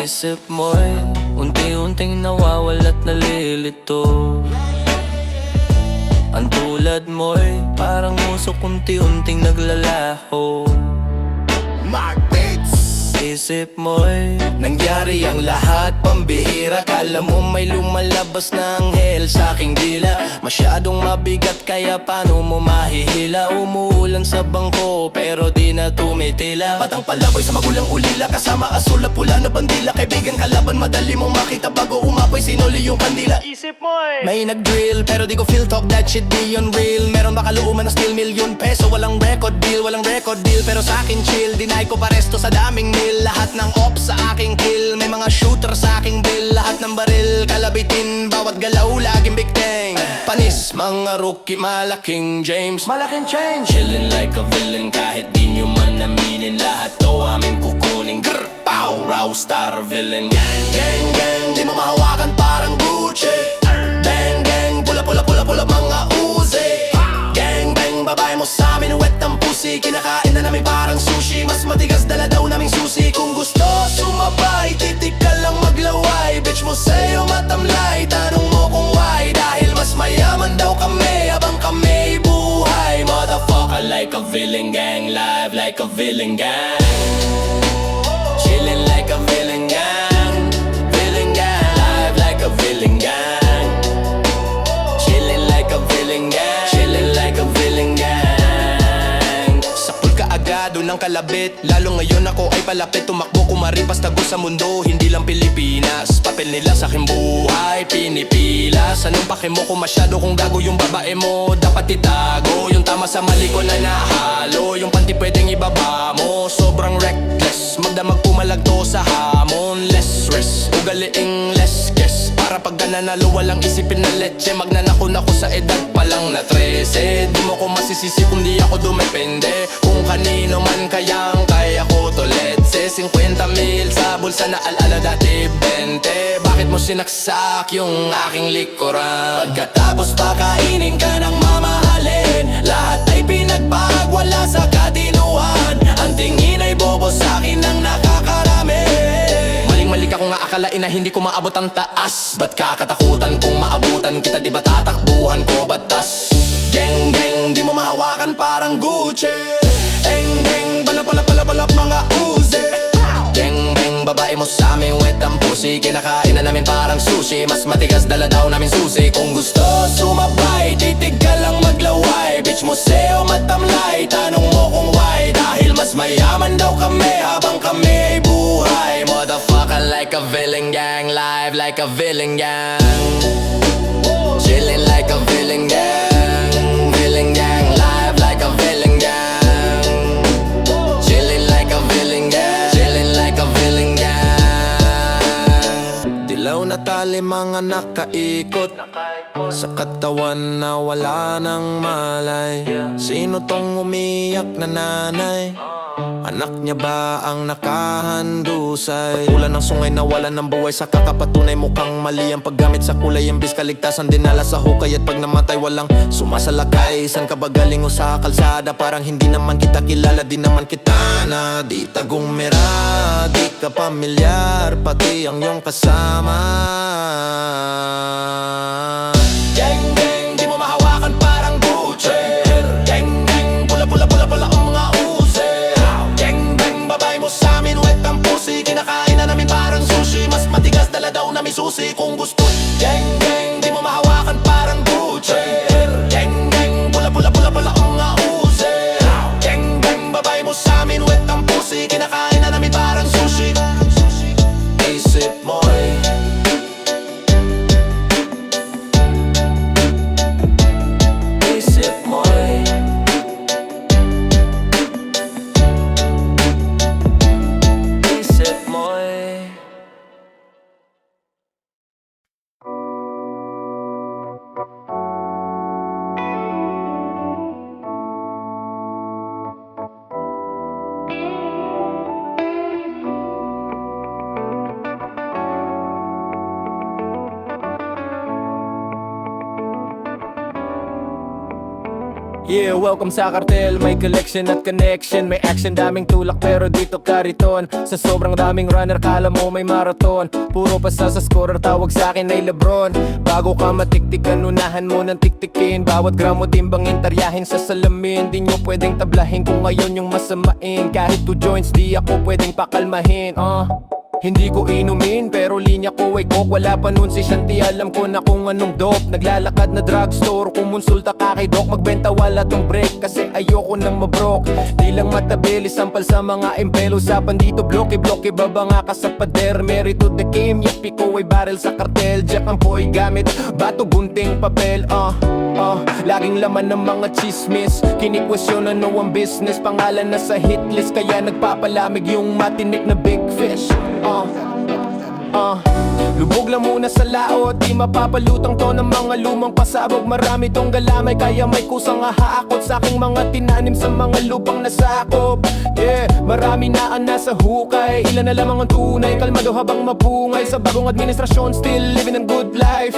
Isip mo'y unti-unting nawawala't nalilito. Ang tulad mo'y parang usok unti-unting naglalaho. Isip mo'y nangyari ang lahat, pambihira. Kala mo may lumalabas na anghel sa aking dila. Masyadong mabigat kaya paano mo mahihila. Umuulan sa bangko pero di na tumitila. Batang palaboy sa magulang ulila, kasama asul na pula na bandila. Kaibigan kalaban madali mong makita bago umapoy sinuli yung kandila. Isip mo'y may nag-drill pero di ko feel talk, that shit di yun real. Meron ba kaluuman na still milyon peso, walang record deal pero sa akin chill. Deny ko paresto sa daming meal. Lahat ng op sa aking kill, may mga shooter sa aking bill. Lahat ng baril, kalabitin, bawat galaw laging big thing. Panis, mga rookie, malaking James, malaking change. Chillin' like a villain kahit di nyo man aminin. Lahat to aming kukunin. Grr, pow, raw star villain. Gang, gang, gang, di mo mahawakan parang Gucci. Bang, gang, pula, pula, pula, pula, mga Uzi. Gang, bang, babae mo sa amin, wet ang pussy. Kinakain na namin parang sushi. Mas matigas dala daw naming susi. Kung gusto sumabay, titig ka lang maglaway. Bitch mo sa'yo matamlay, tanong mo kung why. Dahil mas mayaman daw kami habang kami buhay. Motherfucker, like a villain gang, live like a villain gang. Chillin' like a villain gang, live like a villain gang. Chillin' like a villain gang, chillin' like a villain gang. Sapul ka agado ng kalabit, lalo ngayon ako ay palapit. Tumakbo kumaripas tago sa mundo, hindi lang Pilipinas. Papel nila sa aking buhay, pinipilas. Anong pake mo kung masyado kung gago yung babae mo? Dapat itago yung tama sa mali ko na nahalo. Yung panty pwedeng ibaba mo, sobrang reckless. Magdamag pumalagto sa hamon, less stress, ugaliing less guess. Para pag nanalo walang isipin na leche. Magnanakon ako sa edad pa lang na 13. Di mo ko masisisi kung di ako dumepende. Kung kanino man kayang kaya ko to let's say 50 mil sa bulsa na alala dati 20. Bakit mo sinaksak yung aking likuran? Pagkatapos pakainin ka ng mamahalin, lahat ay pinagpagwala sa katinuan. Ang tingin ay bobo sa'kin ang nakakarami. Maling-mali ka kung aakalain na hindi ko maabot ang taas. Ba't kakatakutan kung maabutan kita? Di ba tatakbuhan ko batas? Geng geng, di mo mahawakan parang Gucci. Eng eng, bala bala bala bala mga Uzi. Geng beng, babae mo sa amin, wet ang pussy. Kinakain na namin parang sushi. Mas matigas dala daw namin susi. Kung gusto sumabay, titig ka lang maglaway. Bitch mo sa'yo matamlay, tanong mo kung why. Dahil mas mayaman daw kami habang kami ay buhay. Motherfucker, like a villain gang, live like a villain gang. Chillin' like a villain gang, live like a villain gang. Chillin' like a villain gang, chillin' like a villain gang. Dilaw na tali mga nakaikot sa katawan na wala ng malay. Sino tong umiyak na nanay? Anak niya ba ang nakahandusay? Ulan ng sungay na wala ng buhay sa kakapatunay. Mukhang mali ang paggamit sa kulay. Imbis kaligtasan dinala sa hukay. At pag namatay walang sumasalakay. San ka ba galing o sa kalsada? Parang hindi naman kita kilala. Di naman kita na di tagong mera. Di ka pamilyar pati ang iyong kasama. Geng geng, di mo mahawakan parang Gucci. Geng geng, pula pula pula pula ang mga Uzi. Geng beng, babae mo sa amin, wet ang pussy. Kinakain na namin parang sushi. Mas matigas dala daw namin susi. Kung gusto geng geng, di mo mahawakan parang Gucci. Geng geng, pula pula pula pula ang mga Uzi. Geng beng, babae mo sa amin, wet ang pussy. Kinakain na namin parang sushi. Isip mo'y Yeah, welcome sa kartel. May collection at connection. May action, daming tulak pero dito kariton. Sa sobrang daming runner, kala mo may marathon. Puro pasa sa scorer, tawag sa akin ay Lebron. Bago ka matiktikan, unahan mo ng tiktikin. Bawat gramo timbangin, taryahin sa salamin. Di nyo pwedeng tablahin kung ngayon yung masamain. Kahit 2 joints, di ako pwedeng pakalmahin. Hindi ko inumin pero linya ko ay coke. Wala pa nun si Shanti, alam ko na kung anong dope. Naglalakad na drugstore, kumonsulta ka kay doc. Magbenta wala tong break kasi ayoko nang mabrok. Di lang matabili, sampal sa mga impel. Usapan dito bloke-bloke, babanga ka sa pader. Mary to the game, yapi ko ay barrel sa kartel. Jack ang po'y gamit, bato gunting papel. Laging laman ng mga chismis. Kinikwestiyon ano ang business. Pangalan na sa hitlist, kaya nagpapalamig yung matinik na big fish. Lubog lang muna sa laot, di mapapalutang to ng mga lumang pasabog. Marami tong galamay, kaya may kusang hahaakot sa aking mga tinanim sa mga lupang nasakop. Yeah, marami na ang nasa hukay, ilan na lamang ang tunay. Kalmado habang mapungay sa bagong administrasyon, still living a good life.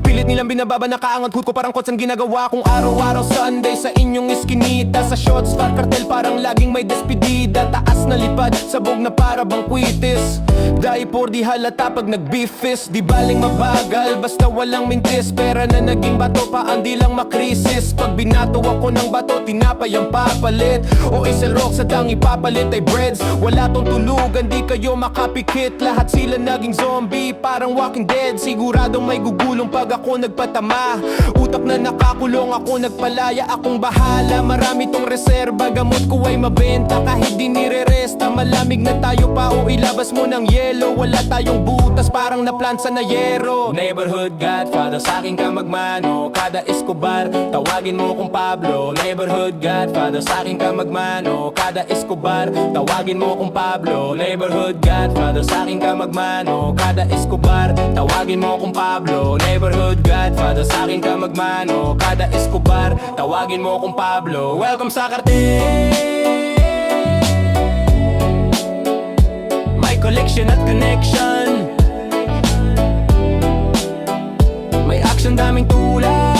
Pilit nilang binababa, nakaangat hood ko parang kots ang ginagawa kong araw-araw Sunday sa inyong iskinita. Sa shots, fat cartel parang laging may despedida. Taas na lipad, sabog na para bang quitis. Daipor di halata pag nag-beefis. Di baling mabagal, basta walang mintis. Pera na naging bato pa, hindi lang makrisis. Pag binato ako ng bato, tinapay ang papalit. O isel rock sa dang ipapalit ay breads. Wala tong tulugan, di kayo makapikit. Lahat sila naging zombie, parang Walking Dead. Siguradong may gugulong pag ako nagpatama. Utak na nakakulong, ako nagpalaya, akong bahala. Marami tong reserba, gamot ko ay mabenta kahit di nire-resta. Malamig na tayo pa o ilabas mo ng yelo. Wala tayong butas, parang naplansa na yero. Neighborhood Godfather, sa akin ka magmano. Kada Escobar, tawagin mo kong Pablo. Neighborhood Godfather, sa akin ka magmano. Kada Escobar, tawagin mo kong Pablo. Neighborhood Godfather, sa akin ka magmano. Kada Escobar, tawagin mo kong Pablo. Neighborhood Godfather, sa akin ka magmano. Kada Escobar, tawagin mo kong Pablo. Welcome sa kartel. May collection at connection. May action, daming tulad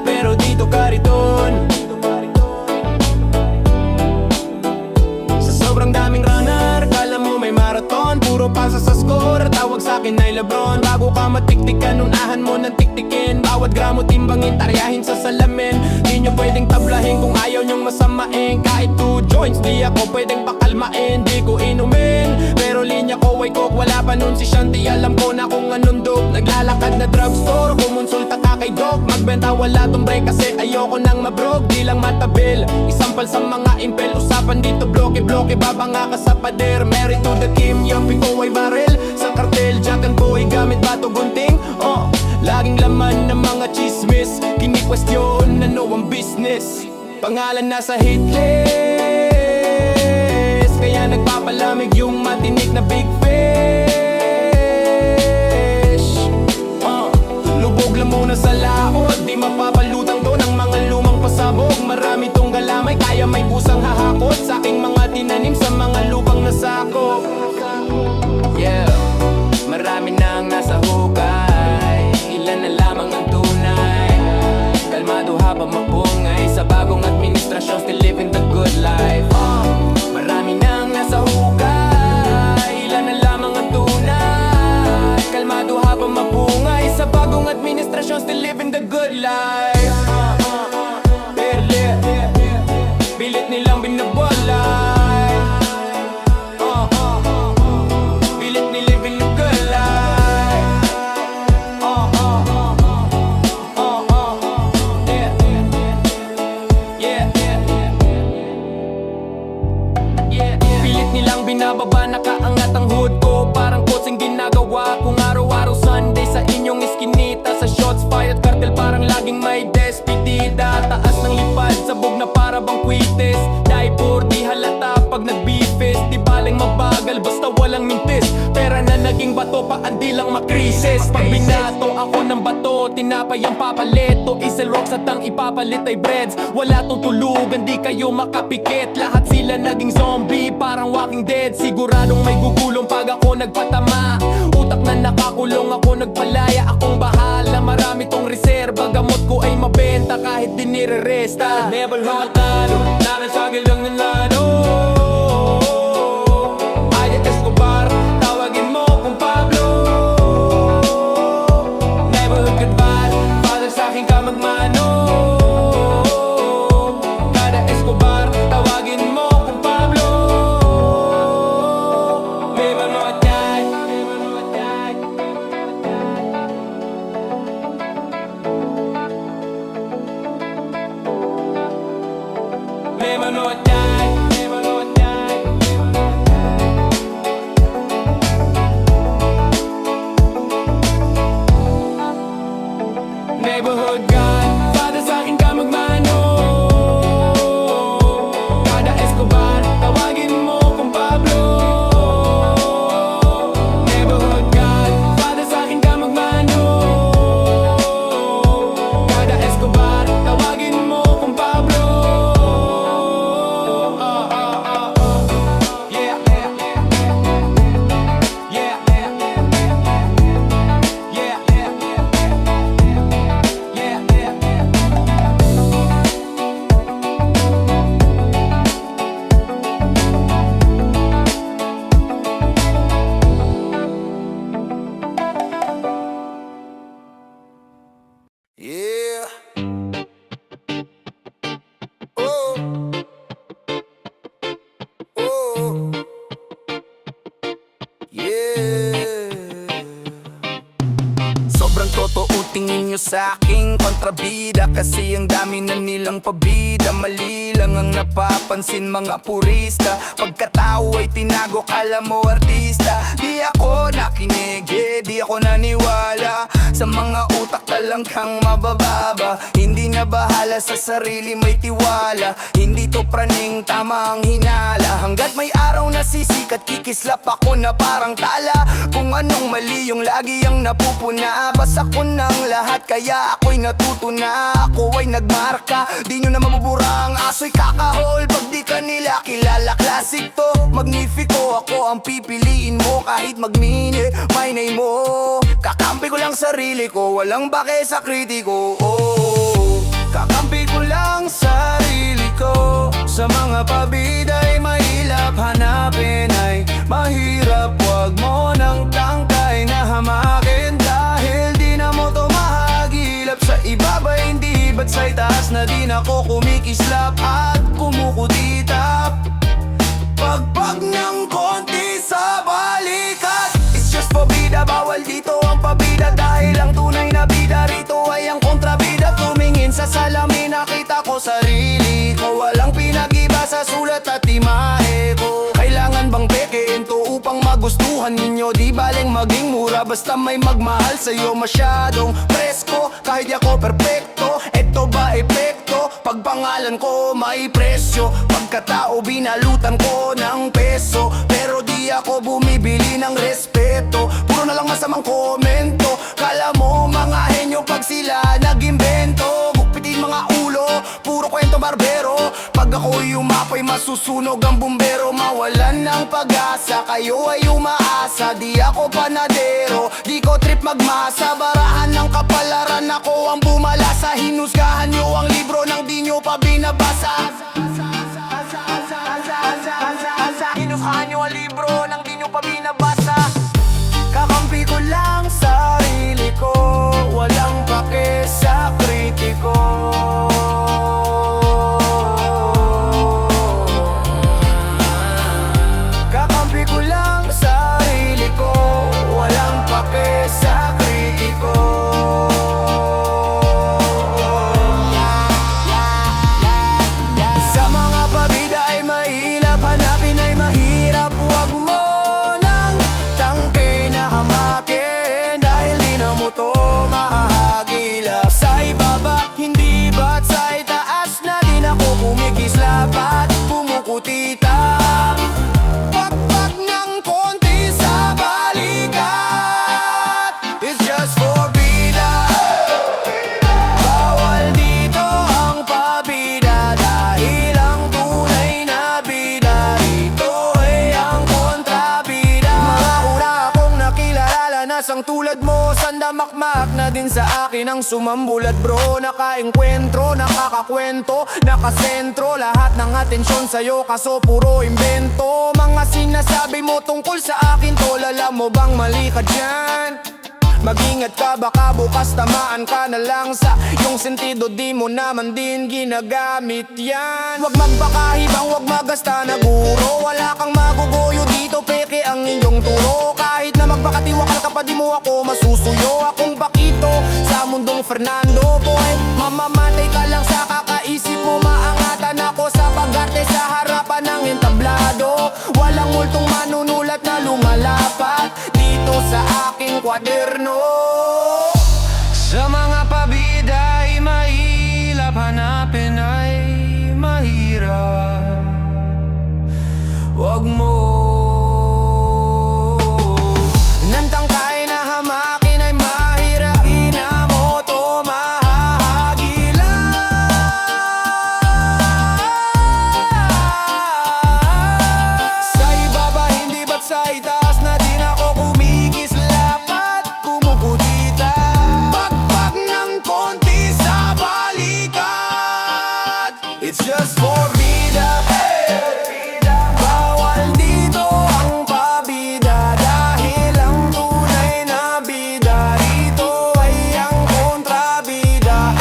pero dito kariton. Sa sobrang daming runner, kala mo may marathon. Puro pasa sa score, tawag sa akin ay Lebron. Bago ka matiktikan, unahan mo ng tiktikin. Bawat gramo timbangin, taryahin sa salamin. Di nyo pwedeng tablahin kung ayaw nyong masamain. Kahit 2 joints, di ako pwedeng pakalmain. Di ko inumin, pero linya ko ay coke. Wala pa nun si Shanti, alam ko na kung anong dope. Naglalakad na drugstore, kumonsulta ka kay doc. Magbenta wala tong break kasi ayoko nang mabrog. Di lang matabil, isampal sa mga impel. Usapan dito bloke-bloke, babanga ka sa pader. Mary to the team, yapi ko ay barrel sa kartel. Jack and boy, gamit bato gunting. Laging laman ng mga chismis. Kinikwestiyon ano ang business. Pangalan nasa hit list, kaya nagpapalamig yung matinik na big fish. Lubog lang muna sa laot, di mapapalutang to ng mga lumang pasabog. Marami tong galamay, kaya may pusang hahakot sa aking mga tinanim sa mga lupang nasakop. Yeah, marami nang nasa hukay, ilan na lamang ang tunay. Kalmado habang mapungay sa bagong administrasyon, still living the good life. Marami nang nasa hukay, ilan na lamang ang tunay. Kalmado habang mapungay sa bagong administrasyon, still living the good life. Pilit nilang binabalay, pilit ni living the good life. Pilit nilang binababa, nakaangat ang hood ko. Parang coaching ginagawa kung araw-araw Sunday sa inyong iskinita. Sa shots fired cartel, parang laging may despedida. Taas ng lipad, sabog na para bang quitis. Daipor di halata pag nag-beefis. Di baling mabagal, basta walang mintis. Pera na naging bato pa, andi lang makrisis. Pag binato ako ng bato, tinapay ang papalit. O isel rock sa tang ipapalit ay breads. Wala tong tulugan, di kayo makapikit. Lahat sila naging zombie, parang Walking Dead. Siguradong may gugulong pag ako nagpatama. Utak na nakakulong, ako nagpalaya, akong bahala. Marami tong reserva, kahit di nireresta. Never hatalo, namin sa gilang ng lano. Aya Escobar, tawagin mo kung Pablo. Neighborhood goodbye, father sa akin ka magmano. Kada Escobar, tawagin mo kung Pablo. May manood yan, may manood yan. May manood yan, may manood yan. Neighborhood God, father sa akin ka magmano. Kada Escobar, tawagin mo kung Pablo. Neighborhood God, father sa akin ka magmano. Kada Escobar, tawagin mo kung Pablo. Yeah, yeah, yeah, yeah, yeah, yeah, yeah, yeah, yeah, yeah. Yeah. Oh. Oh. Yeah. Sobrang totoo tingin nyo sa aking kontrabida, kasi ang dami na nilang pabida. Mali lang ang napapansin mga purista. Pagkatao ay tinago, kala mo artista. Di ako nakinig, di ako naniwala sa mga utak talagang mabababa. Hindi na bahala sa sarili, may tiwala. Hindi to praning, tama ang hinala. Hanggat may araw na sisikat, kikislap ako na parang tala. Kung anong mali yung lagi ang napupuna. Basa ko ng lahat, kaya ako'y natuto na. Ako ay nagmarka, di nyo na mabubura. Ang aso'y kakahol pag di ka nila kilala. Classic to, magnifico. Ako ang pipiliin mo kahit magmini my name mo. Kakampi ko lang sarili ko, walang bake sa kritiko. Oh, kakampi ko lang sarili ko. Sa mga pabida'y mahirap hanapin, ay mahirap. Wag mo nang tangkay na hamakin, dahil di na mo to mahagilap. Sa ibaba hindi ba't sa'y taas na din ako kumikislap at kumukutitap. Pagpag ng konti sa balikat, it's just pabida, bawal dito ang pabida. Dahil ang tunay na bida rito ay ang kontrabida. Tumingin sa salamin, nakita ko sarili ko. Walang pinag-iba sa sulat at imahe ko. Kailangan bang pekein to upang magustuhan ninyo? Di baling maging mura, basta may magmahal sa'yo. Masyadong presko, kahit di ako perpekto. Eto ba epekto? Pag pangalan ko may presyo. Pagkatao binalutan ko ng peso, pero di ako bumibili ng respeto. Puro na lang masamang komento. Kala mo mga henyo pag sila nag-imbento. Gupitin mga ulo, puro kwento barbero. Pag ako'y umapay masusunog ang bumbero. Mawalan ng pag-asa, kayo ay umaasa. Di ako panadero, di ko trip magmasa. Barahan ng kapalaran, ako ang bumalasa. Hinusgahan nyo ang libro nang di nyo pa binabasa. Hinusgahan nyo ang libro nang di nyo pa binabasa. Kakampi ko lang sarili ko, walang pake sa kritiko. Kakampi ko lang sarili ko, walang pake sa kritiko. Sa mga pabida ay mahirap hanapin, ay mahirap. Huwag mo Kadalasang tulad mo, sandamakmak na din sa akin ang sumambulat bro. Nakaengkwentro, nakakakwento, nakasentro, lahat ng atensyon sa'yo kaso puro imbento. Mga sinasabi mo tungkol sa akin tol, alam mo bang mali ka dyan? Mag-ingat ka, baka bukas tamaan ka na lang sa iyong sentido, di mo naman din ginagamit yan. Huwag magpakahibang, huwag magasta na guro, wala kang maguguyo dito, peke ang inyong turo. Kahit na magpakatiwakal ka pa, di mo ako masusuyo. Akong bakito sa mundong Fernando boy, mamamatay ka lang sa kakaisip mo. Maangatan ako sa pag-arte sa harapan ng entablado. Walang multong manunulat na lumalapat dito sa aking kwaderno. Sa mga pabida ay mahirap hanapin ay mahirap. Huwag mo nantangkay na hamakin ay mahirap. Ina mo to mahahagilan. Sa ibaba hindi ba't sa itaas na din ako kumikis lapat kumukutita. Pagpag ng konti sa balikat, it's just for bida. Bawal dito ang pabida, dahil ang tunay na bida rito ay ang kontrabida.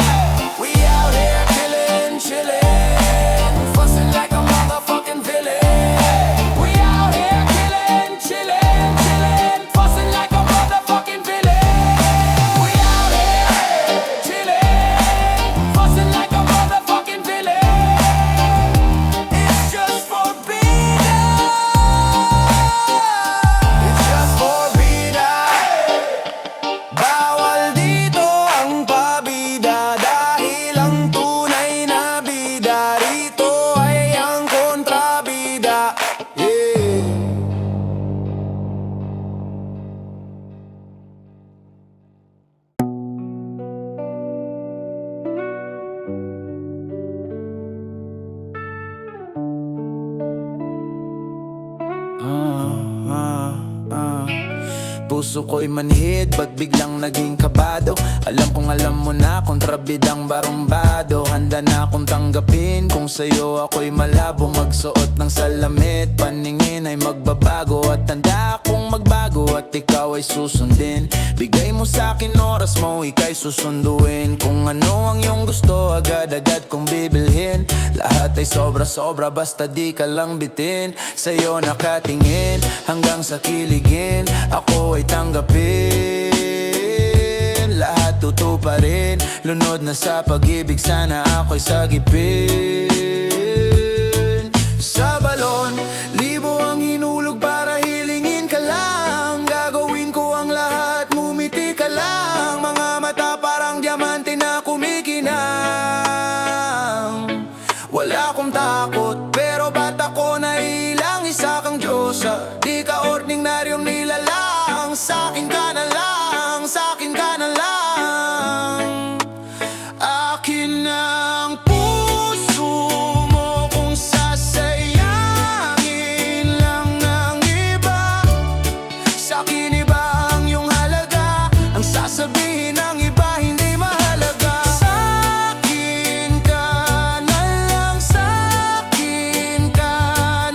We out here chillin', chillin', fussing like a motherfucking villain. We out here chillin', chillin', chillin', fussing like a motherfucking villain. We out here chillin', fussing like a motherfucking villain. It's just for bida. It's just for bida. Bawal dito ang pabida, dahil ang tunay na bida rito ay ang kontrabida. Yeah. Puso ko'y manhid, ba't biglang naging kabado? Alam kong alam mo na, kontrabidang barumbado. Handa na akong tanggapin kung sa'yo ako'y malabo. Magsuot ng salamit, paningin ay magbabago. At handa akong magbago at ikaw ay susundin. Bigay mo sa'kin oras mo, ika'y susunduin. Kung ano ang iyong gusto, agad-agad kong bibilhin. Lahat ay sobra-sobra, basta di ka lang bitin. Sa'yo nakatingin, hanggang sa kiligin. Ako ay tanggapin, lahat tutuparin. Lunod na sa pag-ibig, sana ako'y sagipin. Sa balon, libo ang hinulog para hilingin ka lang. Gagawin ko ang lahat, ngumiti ka lang. Mga mata parang diamante na kumikinang. Wala akong takot, pero ba't ako nailang? Isa kang Diyosa, di ka ordinaryong nilalang. Sa'kin ka na lang, sa'kin ka na lang. Akin ang puso mo kung sasayangin lang ng iba. Sa'kin iba ang iyong halaga, ang sasabihin ng iba hindi mahalaga. Sa'kin ka na lang, sa'kin ka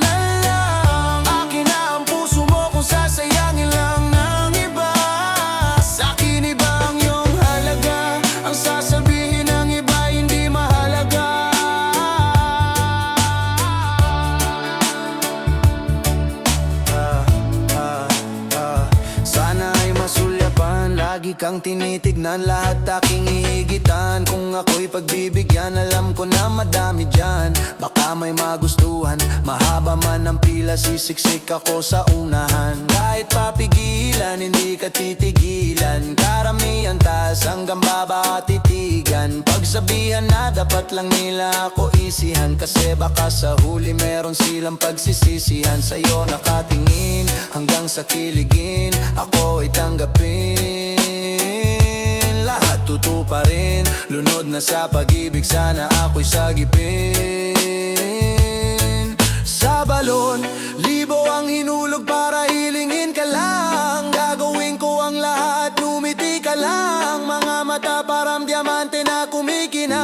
na lang. Akin na ang puso mo kung sasayangin lang ng iba. Sa'kin iba ang iyong halaga, ang sasabihin ng iba hindi mahalaga. Sana ay masulyapan, lagi kang tinitignan, lahat aking ihigitan. Kung ako'y pagbibigyan, alam ko na madami dyan. Baka may magustuhan, mahaba man ang pila, sisiksik ako sa unahan. Kahit papigilan, hindi ka titigilan. Karamihan taas hanggang baba at titigan. Pagsabihan na dapat lang nila ako isihan, kasi baka sa huli meron silang pagsisisihan. Sa'yo nakatingin, hanggang sa kiligin, ako ay tanggapin. Lahat tutuparin, lunod na sa pag-ibig, sana ako'y sagipin. Sa balon, libo ang hinulog para hilingin ka lang. Gagawin ko ang lahat mata parang diamante na kumikinang.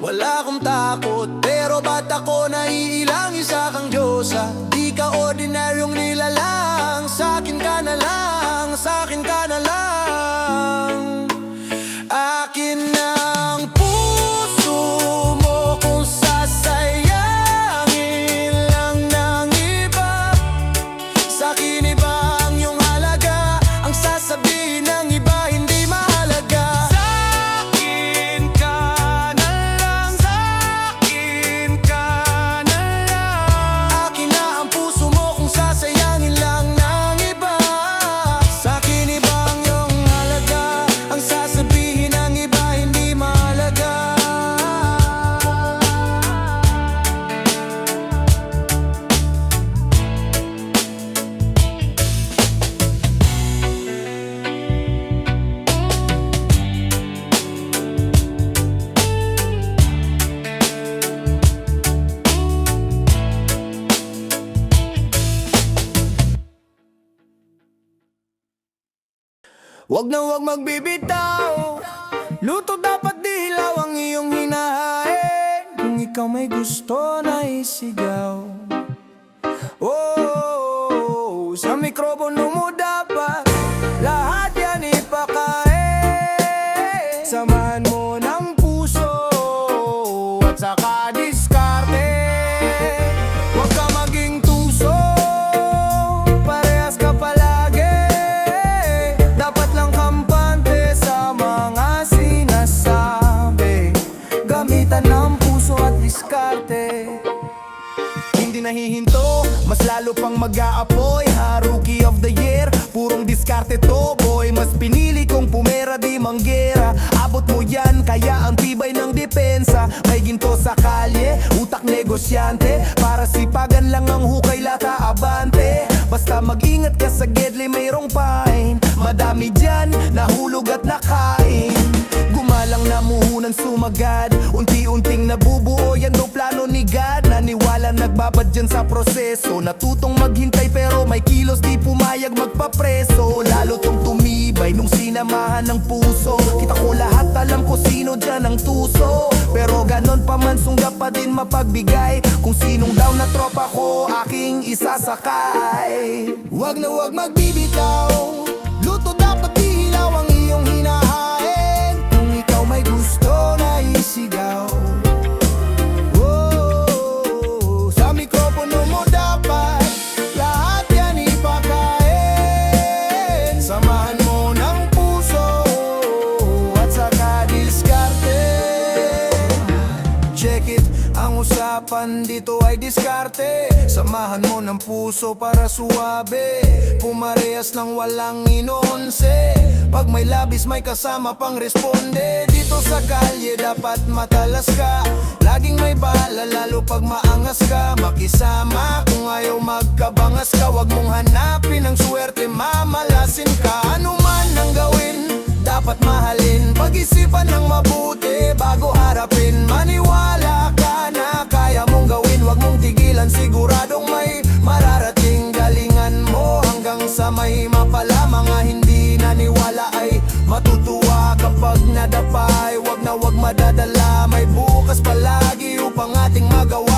Wala akong takot, pero ba't ako naiilang? Isa kang Diyosa, di ka ordinaryong nilalang. Sa'kin ka na lang, sa'kin ka na lang. Akin ang puso mo kung sasayangin lang ng iba. Sa'kin iba ang iyong halaga, ang sasabihin ng iba hindi mahalaga. Sa'kin ka na lang, sa'kin ka na lang. Akin na ang puso mo kung sasayangin lang ng iba. Sa'kin iba ang iyong halaga, ang sasabihin ng iba hindi mahalaga. Wag na wag magbibitaw, luto dapat dilaw ang iyong hinahain. Kung ikaw may gusto na isigaw, oh, sa mikropono mo dapat lahat yan ipakain. Samahan mo ng puso at saka diskarte. Wag ka maging tuso, parehas ka palagi. Dapat lang kampante sa mga sinasabi. Gamitan ng puso at diskarte. Hindi nahihinto, mas lalo pang mag-aapoy. Rookie of the year, purong diskarte to boy. Mas pinili kong pumera di manggera. Abot mo yan, kaya ang tibay ng depensa. May ginto sa kalye, utak negosyante. Para sipagan lang ang hukay lata abante. Basta mag-ingat ka sa gedli mayroong pain. Madami dyan, nahulog at nakain. Gumalang na muhunan sumagad, unti-unting nabubuo yan daw plano ni God. Naniwala nagbabad dyan sa proseso, natutong maghintay pero may kilos di pumayag magpapreso. Lalo tong tumibay nung sinamahan ng puso. Kita ko lahat, alam ko sino dyan ang tuso. Pero ganon pa man sungga pa din mapagbigay. Kung sinong daw na tropa ko aking isasakay. Wag na wag magbibitaw, luto dapat dihilaw ang iyong hinahain. Kung ikaw may gusto na isigaw, oh, sa mikropono mo dapat lahat yan ipakain. Samahan mo ng puso at saka diskarte. Check it, ang usapan dito ay diskarte. Samahan mo ng puso para suwabe. Pumarehas ng walang inonse. Pag may labis may kasama pang responde. Dito sa kalye dapat matalas ka. Laging may bala lalo pag maangas ka. Makisama kung ayaw magkabangas ka. Wag mong hanapin ang swerte, mamalasin ka. Ano man ang gawin, dapat mahalin. Pag-isipan ng mabuti bago harapin. Maniwala ka na kaya mong gawin. Wag mong tigilan, siguradong may mararating. Galingan mo hanggang sa may mapala. Mga hindi naniwala ay matutuwa kapag nadapay. Wag na wag madadala, may bukas palagi upang ating magawa.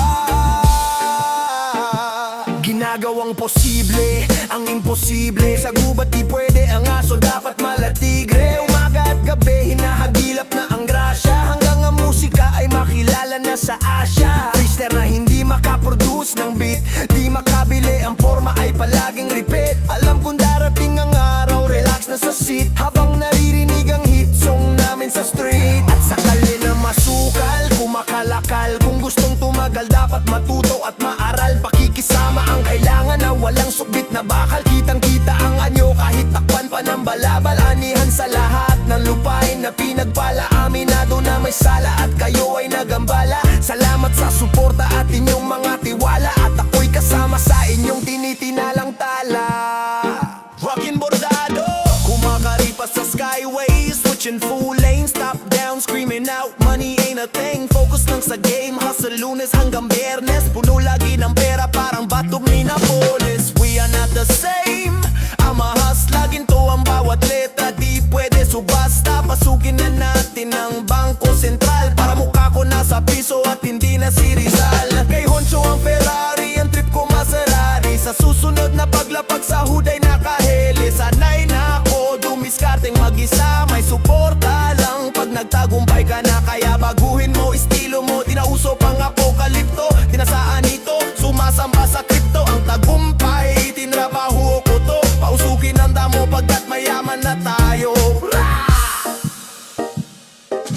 Ginagawang posible ang imposible. Sa gubat di pwede ang aso, dapat malatigre. Umaga at gabi hinahagilap na ang grasya. Hanggang ang musika ay makilala na sa Asya. Freestyle na hindi makaproduce ng beat, di makabili ang forma ay palaging repeat. Alam kong darating ang araw, relax na sa seat habang naririnig ang hit song namin sa street. At sakali na masukal, kumakalakal. Kung gustong tumagal dapat matuto at maaral. Pakikisama ang kailangan na walang sukbit na bakal. Kitang kita ang anyo kahit takpan pa ng balabal. Anihan sa lahat ng lupain na pinagpala. Aminado na may sala at kayo ay nagambala. Salamat sa suporta at inyong mga tiwala. At ako'y kasama sa inyong tinitinalang tala. Rockin' bordado, kumakaripas sa skyways, switching full lanes, top down, screaming out, money ain't a thing. Focus lang sa game, hustle Lunes hanggang Biyernes. Puno lagi ng pera parang batog ni Napoles. We are not the same, I'm a hustler, ginto ang bawat letra. Di Paglapag sa huday nakahele, sanay na ako dumiskarteng mag-isa. May suporta lang pag nagtagumpay ka na. Kaya baguhin mo estilo mo, di na uso pang apokalipto. Tinasaan ito, sumasamba sa kripto. Ang tagumpay, tinrabaho ko to. Pausukin ang damo pagkat mayaman na tayo.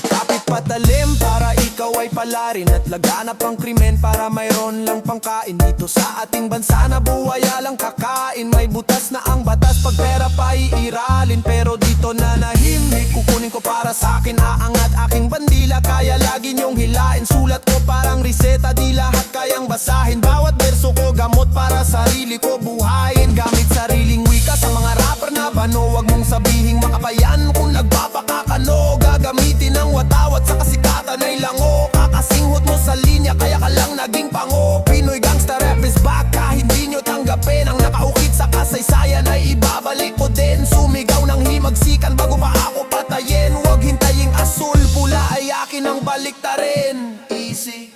Kapit patalim para ikaw ay palarin, at laganap ang krimen para mayroon lang pangkain. Dito sa ating bansa na buhaya lang kakain. May butas na ang batas pag pera pa iiralin. Pero dito na nahimik, kukunin ko para sa akin. Aangat aking bandila, kaya lagi niyong hilain. Sulat ko parang reseta, di lahat kayang basahin. Bawat verso ko gamot para sarili ko buhayin. Gamit sariling wika sa mga rapper na bano. Huwag mong sabihing makapayan kung nagpapakakano. Gagamitin ang watawat sa kasikatan ay lango. Kakasinghot mo sa linya kaya ka lang naging pango. Pinoy gangsta rap is back, hindi nyo tanggapin. Ang nakaukit sa kasaysayan ay ibabalik ko din. Sumigaw ng himagsikan bago pa ako patayin. Huwag hintaying asul, pula ay akin ang baliktarin. Easy.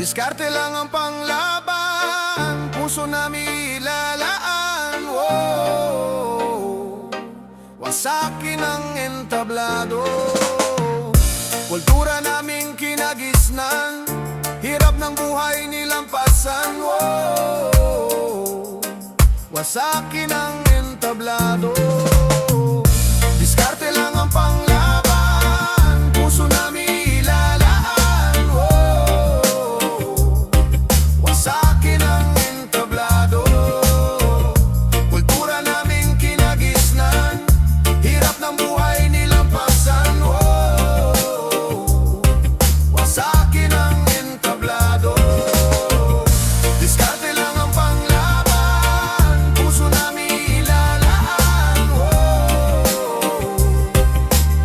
Diskarte lang ang panglaban, puso namin ilalaan. Wow. Wasakin ang entablado, kultura naming kinagisnan, hirap ng buhay nilampasan. Wow. Wasakin ang entablado, diskarte lang ang panglaban, puso namin ilalaan. Wow. Wasakin ang entablado, kultura naming kinagisnan, hirap ng buhay nilampasan. Wow. Wasakin ang entablado, diskarte lang ang panglaban, puso namin ilalaan. Wow.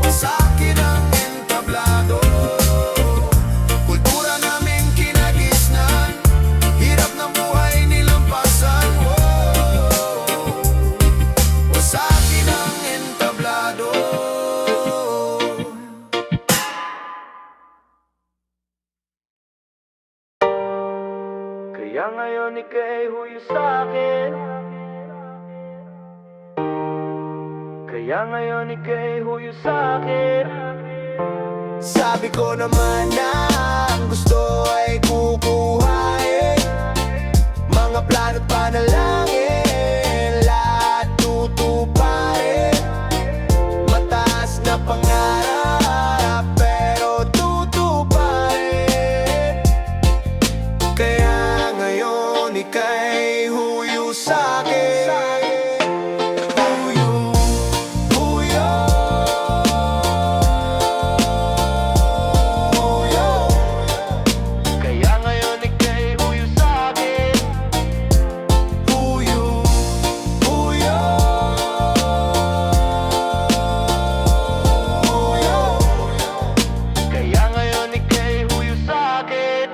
Wasakin ang entablado, kultura naming kinagisnan, hirap ng buhay nilampasan. Wow. Wasakin ang entablado. Kaya ngayon ika'y huyo sa'kin. Kaya ngayon ika'y huyo sa'kin. Sabi ko naman na ang gusto ay kukuhain. Mga plano't panalangin, lahat tutuparin. Mataas na pangarap, pero tutuparin. Kaya ngayon ika'y huyo sa'kin. Huyo, huyo, huyo. Kaya ngayon ika'y huyo sa'kin. Huyo, huyo, huyo. Kaya ngayon ika'y huyo sa'kin.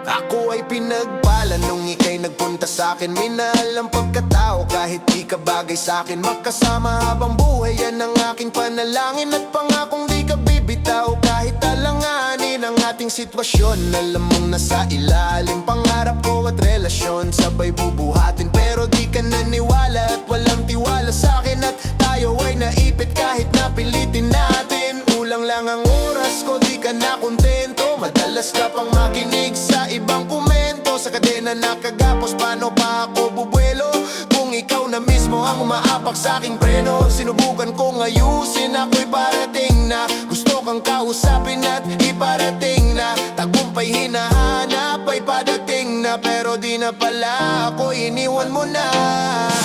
Ako ay pinagpala nung ika'y nagpunta sa'kin. Minahal ang pagkatao kahit di ka bagay sa'kin. Magkasama habang buhay, yan ang aking panalangin. At pangakong di ka bibitaw kahit alanganin ang ating sitwasyon. Alam mong nasa ilalim pangarap ko at relasyon, sabay bubuhatin. Pero di ka naniwala at walang tiwala sa'kin. At tayo ay naipit kahit napilitin natin. Kulang lang ang oras ko, di ka na kontento. Madalas ka pang makinig sa ibang komento. Sa kadena nakagapos, paano pa ako bubuelo kung ikaw na mismo ang umaapak sa aking preno? Sinubukan kong ayusin, ako'y parating na. Gusto kang kausapin at iparating na. Tagumpay hinahanap ay padating na. Pero di na pala ako, iniwan mo na.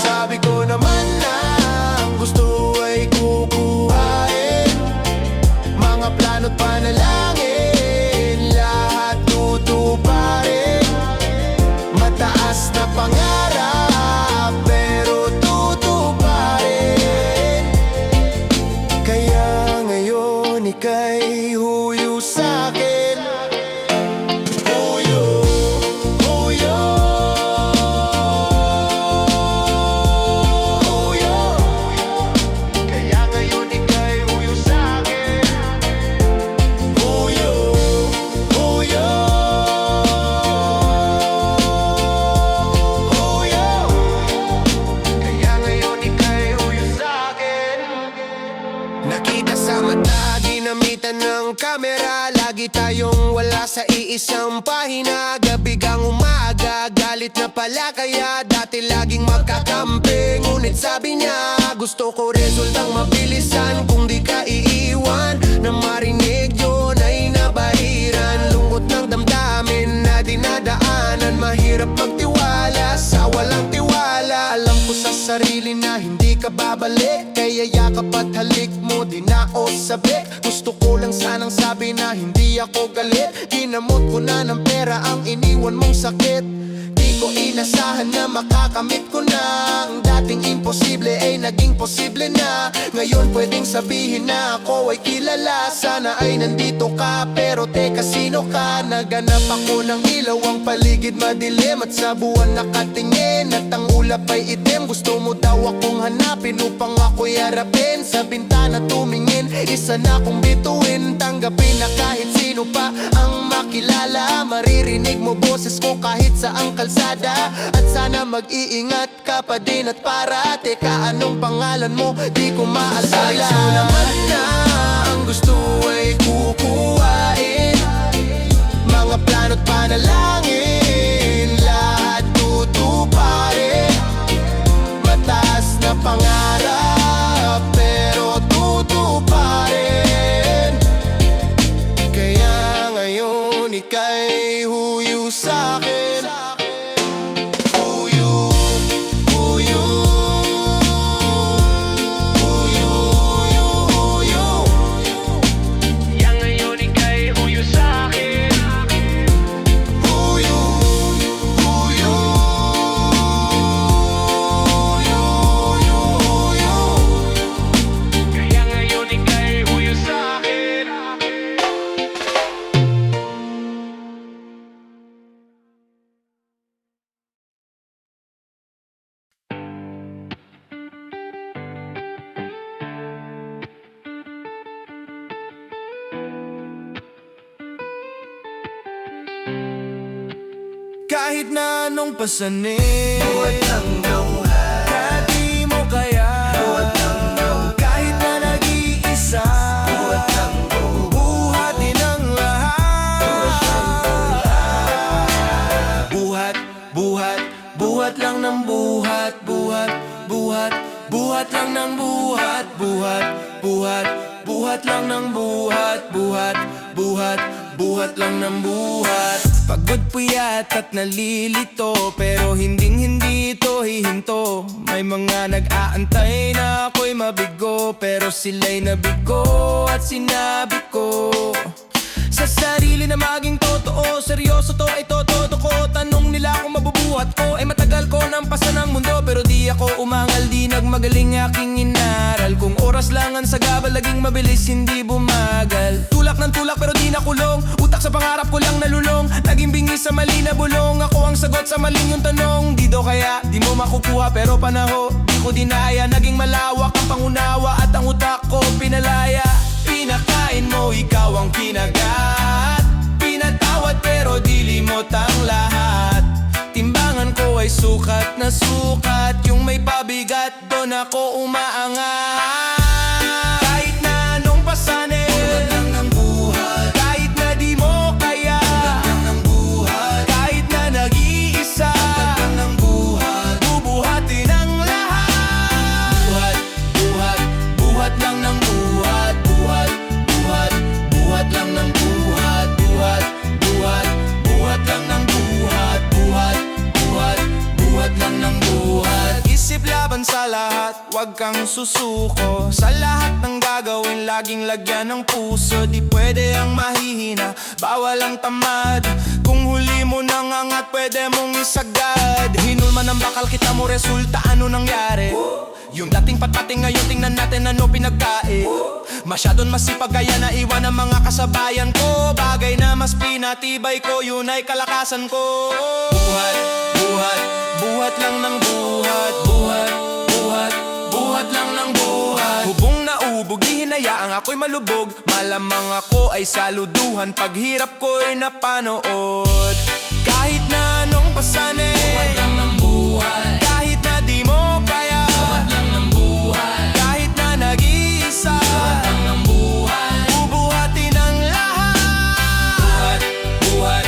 Sabi ko naman na ang gusto ay kukuhain. Mga plano't panalangin, lahat tutuparin. Mataas na pangarap, pero tutuparin. Kaya ngayon ika'y huyo sa'kin. Huyo, huyo, iisang pahina, gabi kang umaga. Galit na pala kaya dati laging magkakampi. Ngunit sabi niya, gusto ko resultang mabilisan. Kung di ka iiwan na marinig yun ay nabahiran. Lungkot ng damdamin na dinadaanan, mahirap magtiwala sa walang tiwala. Alam ko sa sarili na hindi ka babalik, kaya yakap at halik mo di na o sabik. Gusto ko lang sanang sabi na hindi ako galit. Ginamot ko na ng pera ang iniwan mong sakit. Di ko inasahan na makakamit ko na ang dating imposible ay naging posible na. Ngayon pwedeng sabihin na ako ay kilala. Sana ay nandito ka, pero teka sino ka? Naganap ako ng ilaw, ang paligid madilim at sa buwan nakatingin at ang ulap ay itim. Gusto mo daw akong hanapin upang ako'y harapin. Sa bintana tumingin, isa na kong bituin. Tanggapin na kahit sino pa ang makilala. Maririnig mo boses ko kahit sa ang kalsada. At sana mag-iingat ka pa din at para. Teka, anong pangalan mo? Di ko maalala. Sa naman na ang gusto ay kukuhain. Mga plano't panalangin, lahat tutuparin. Mataas na pangarap, pero tutuparin. Kaya ngayon ika'y huyo sa'kin. Huyo, huyo, huyo, huyo, huyo. Kaya ngayon ika'y huyo sa'kin. Huyo, huyo, huyo, huyo. Kaya ngayon ika'y huyo sa'kin. Kahit na anong pasanin, buhat ng buhay, kahit di mo kaya, buhat ng buhay, kahit na nag-iisa, buhat ng buhay, buhatin ang lahat. Buhat, buhat, buhat lang ng buhat. Buhat, buhat, buhat lang ng buhat. Buhat, buhat, buhat lang ng buhat. Buhat, buhat, buhat lang ng buhat. Pagod puyat at nalilito, pero hindi ito hihinto. May mga nag-aantay na ako'y mabigo, pero sila'y nabigo at sinabi ko sa sarili na maging totoo. Seryoso to ay todo ko. Tanong nila kung mabubuhat ko, ay matagal ko nang pasa ng mundo, pero di ako umangal, di nagmagaling aking inaral. Kung oras lang ang sagabal, laging mabilis, hindi bumagal. Tulak ng tulak pero di nakulong, utak sa pangarap ko lang nalulong. Naging bingi sa mali na bulong, ako ang sagot sa maling yung tanong. Di daw kaya, di mo makukuha pero panaho, di ko dinaya. Naging malawak ang pangunawa at ang utak ko pinalaya. Pinakain mo, ikaw ang kinagat. Pinatawad pero di limot ang lahat. Timbangan ko ay sukat na sukat. Yung may pabigat, doon ako umaangat. Kahit na anong pasanin, buhat lang ng buhat. Kahit na di mo kaya, buhat lang ng buhat. Kahit na nag-iisa, buhat lang ng buhat. Bubuhatin ang lahat. Buhat, buhat, buhat lang ng buhat. Buhat, buhat, buhat lang ng buhat. Buhat, buhat, buhat lang ng buhat. Buhat, buhat, buhat lang ng buhat. Isip laban sa lahat, wag kang susuko. Sa lahat ng gagawin, laging lagyan ng puso. Di pwede ang mahihina, bawal ang tamad. Kung huli mo nang angat, pwede mong isagad. Hinulman ng bakal, kita mo resulta, ano nangyari? Yung dating patpating ngayon, tingnan natin ano pinagkain. Masyadong masipag kaya naiwan ang mga kasabayan ko. Bagay na mas pinatibay ko, yun ay kalakasan ko. Buhat, buhat, buhat lang ng buhat. Buhat, buhat, buhat lang ng buhat. Hubong na ubog, di hinayaang ako'y malubog. Malamang ako ay saluduhan, paghirap ko'y napanood. Kahit na anong pasanin, buhat lang ng buhat. Kahit na di mo kaya, buhat lang ng buhat. Kahit na nag-iisa, buhat lang ng buhat. Bubuhatin ang lahat. Buhat, buhat,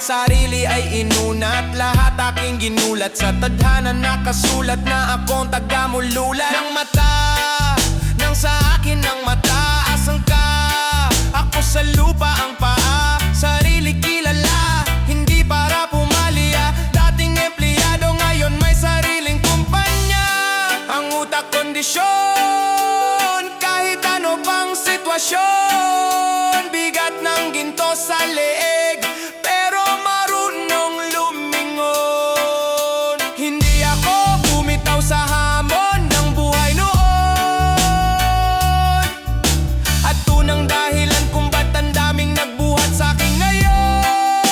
sarili ay inunat, lahat aking ginulat. Sa tadhana nakasulat na akong tagamululat. Ng mata, nang sa akin ng mata, asan ka? Ako sa lupa ang paa, sarili kilala, hindi para pumalya. Dating empleyado, ngayon may sariling kumpanya. Ang utak kondisyon, kahit ano pang sitwasyon. Bigat ng ginto sa leeg, pero marunong lumingon. Hindi ako bumitaw sa hamon ng buhay noon, at tunang dahilan kung ba't ang daming nagbuhat sa akin ngayon.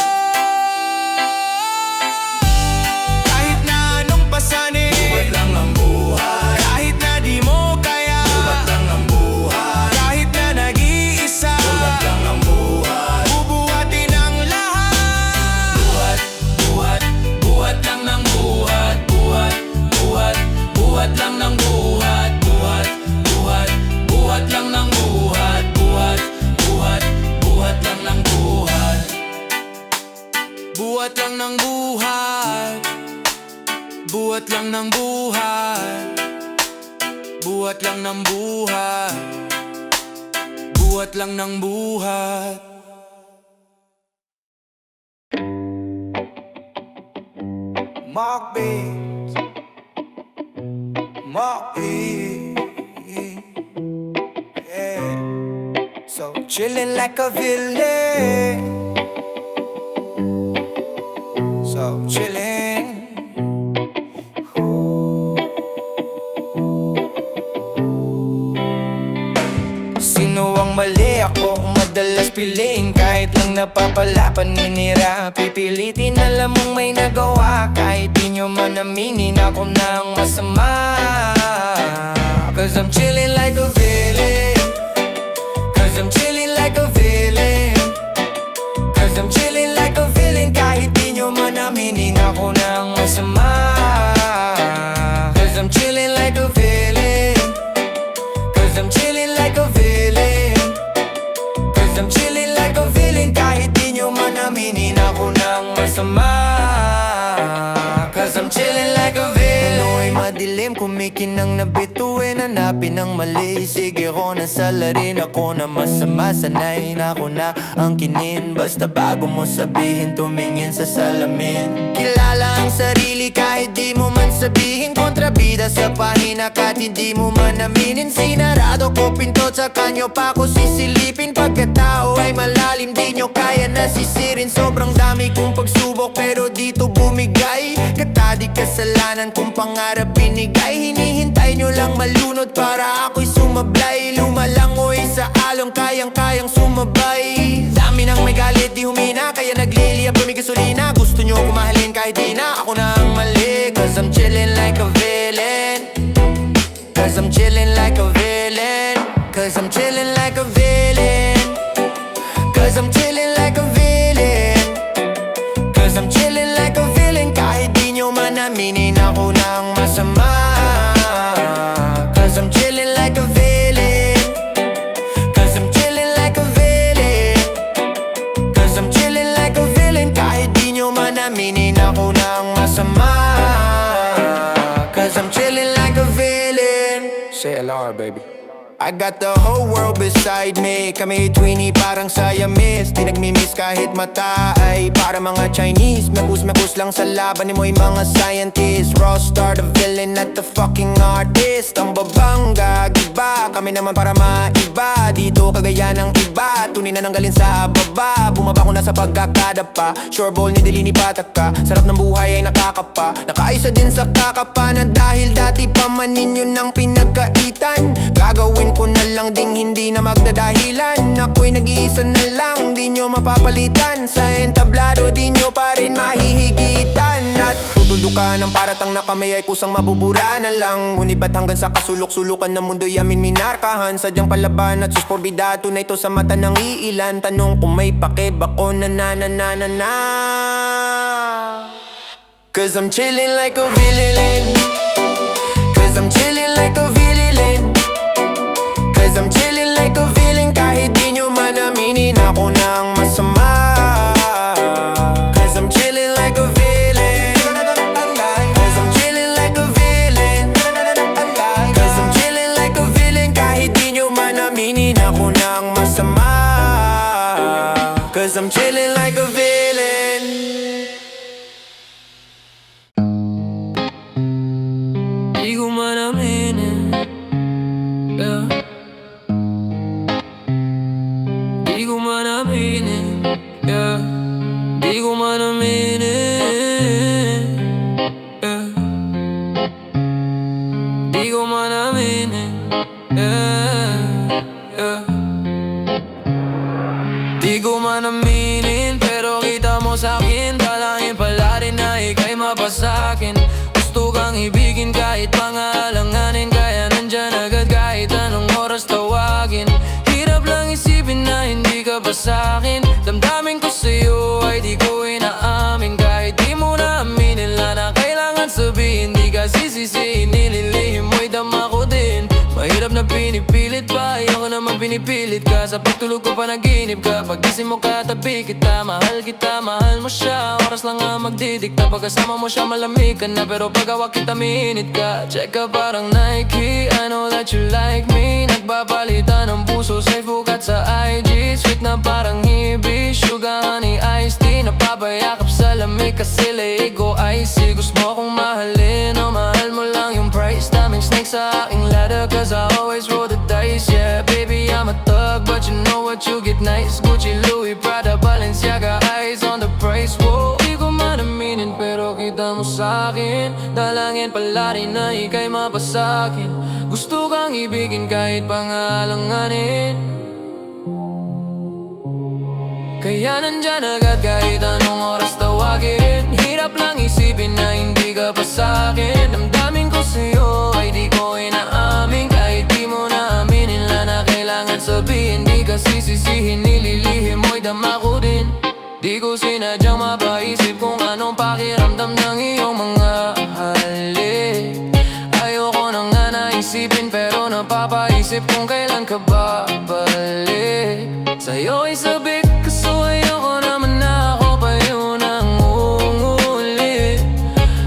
Kahit na anong pasanin, Buhat lang ang buhay, kahit na di mo kaya, buhat lang ang buhay, kahit na nag-iisa, buhat lang ang buhay. bubuhatin ang lahat. Buhat, buhat, buhat lang ng buhat. Buhat, buhat, buhat lang ng buhat. Buhat, buhat, buhat lang ng buhat. Buhat, buhat, buhat lang ng buhat. Buhat lang ng buhat, buhat lang ng buhat, buhat lang ng buhat, buhat lang ng buhat. Mark B, Mark B, yeah. So chillin' like a villain, so chillin'. Sino ang mali? Ako kung madalas piliin, kahit lang napapala paninira. Pipilitin, alam mong may nagawa, kahit di nyo man aminin, ako na ang masama. Cause I'm chillin' like a villain, cause I'm chillin' like a villain, cause I'm chillin' like a villain, kahit di nyo man aminin, ako na ang masama. Cause I'm chillin' like a villain, cause I'm chillin' like a villain, cause I'm chillin' like a villain, kahit di nyo man aminin, ako na ang masama. Cause I'm chillin' like a villain. Ano'y madilim, kumikinang nabituin, hanapin ang mali. Sige ko na salarin, ako na masama. Sanayin ako na ang kinin, basta bago mo sabihin, tumingin sa salamin. Kilala ang sarili kahit di mo man sabihin, kontrabida sa pahina kahit hindi mo man aminin. Sinarado ko pinto, sa kanyo pa ako sisilipin. Pagkatao ay malalim, di nyo kaya nasisirin. Sobrang dami kong pagsubok pero dito bumigay. Katadi kasalanan kung pangarap binigay. Hinihintay nyo lang malunod para ako'y sumablay. Lumalangoy sa along, kayang-kayang sumabay. Dami nang may galit, di humina, kaya nagliliyab kami gasolina. Gusto nyo kumahalin kahit di na, ako na ang mali. Cause I'm chillin' like a villain, cause I'm chillin' like a villain, cause I'm chillin' like a villain, cause I'm chillin' like a villain, cause I'm chillin' like a villain, kahit di nyo man aminin, ako na ang masama. Cause I'm chillin' like a villain, cause I'm chillin' like a villain, cause I'm chillin' like a villain, kahit di nyo man aminin, ako na ang masama. Cause I'm chillin' like a villain. Say LR, baby. I got the whole world beside me. Kami tweenie parang Siamese. Di nagmimiss kahit mata ay para mga Chinese. Mekus lang sa laban ni mo'y mga scientist. Raw star, the villain at the fucking artist. Ang babangga, giba, kami naman para maiba. Dito kagaya ng iba, tunin na nanggalin sa baba. Bumaba ko na sa pagkakadapa, sure ball ni Delini patak ka. Sarap ng buhay ay nakakapa, nakaisa din sa kakapa. Na dahil dati pa man ninyo ng pinagkaitan, gagawin ko na lang ding hindi na magdadahilan. Ako'y nag-iisa na lang, di nyo mapapalitan. Sa entablado di nyo pa rin mahihigitan. At tutulukan ng paratang na kami ay kusang mabubura na lang. Ngunit ba't hanggang sa kasulok-sulukan ng mundo'y amin minarkahan? Sadyang palaban at susporbida, tunay to sa mata ng iilan. Tanong kung may pakibak o na. Cause I'm chillin' like a villain, cause I'm chillin' like a villain, cause I'm chillin' like a villain, kahit di nyo man aminin, ako na ang masama. Cause Cause I'm chilling like a villain. Di ko man aminin, yeah. Di ko man aminin, yeah. Di ko man aminin, yeah. Di ko man aminin, yeah, yeah. Di ko man aminin, pero kita mo sa'kin. Dalangin pala rin na ika'y mapasakin. Gusto kang ibigin kahit mga alanganin. Kaya nandyan agad kahit anong oras tawagin. Hirap lang isipin na hindi ka pa sa'kin. Damdamin ko sa'yo ay di ko inaamin. Kahit di mo na aminin lang na kailangan sabihin. Di ka sisisihin, nililihim mo'y dama ko din. Mahirap na pinipilit pa, ayoko naman pinipilit ka. Sa pagtulog ko pa naginip ka, paggising mo katabi kita. Mahal mo siya, oras lang nga magdidikta. Pagkasama mo siya malamig ka na, pero pag hawak kita minit ka. Check ka parang Nike, I know that you like me. Nagbabalitan ng puso sa Facebook at sa IG. Sweet na parang hibi, sugar, honey, iced tea. Napabayakap sa lamig kasi leeg ko icy. Gusto mo kong mahalin, o mahal mo lang yung price. Daming snake sa aking ladder, cause I always roll the dice. Yeah, baby, I'm a thug, but you know what, you get nice. Gucci, Louis, Prada, Balenciaga, eyes on the price. Whoa, di ko man aminin, pero kita mo sa'kin. Dalangin pala rin na ika'y mapasakin. Gusto kang ibigin kahit pangalanganin. Kaya nandyan agad kahit anong oras tawagin. Hirap lang isipin na hindi ka pa sa'kin. Damdamin ko sa'yo ay di ko inaamin. Kahit di mo na aminin lang na kailangan sabihin. Di ka sisisihin, nililihim mo'y dama ko din. Di ko sinadyang mapaisip kung anong pakiramdam ng iyong mga halik. Ayoko na nga naisipin, pero napapaisip kung kailan ka babalik. Sa'yo ay sabik, kaso ayoko naman na ako pa yun ang uulit.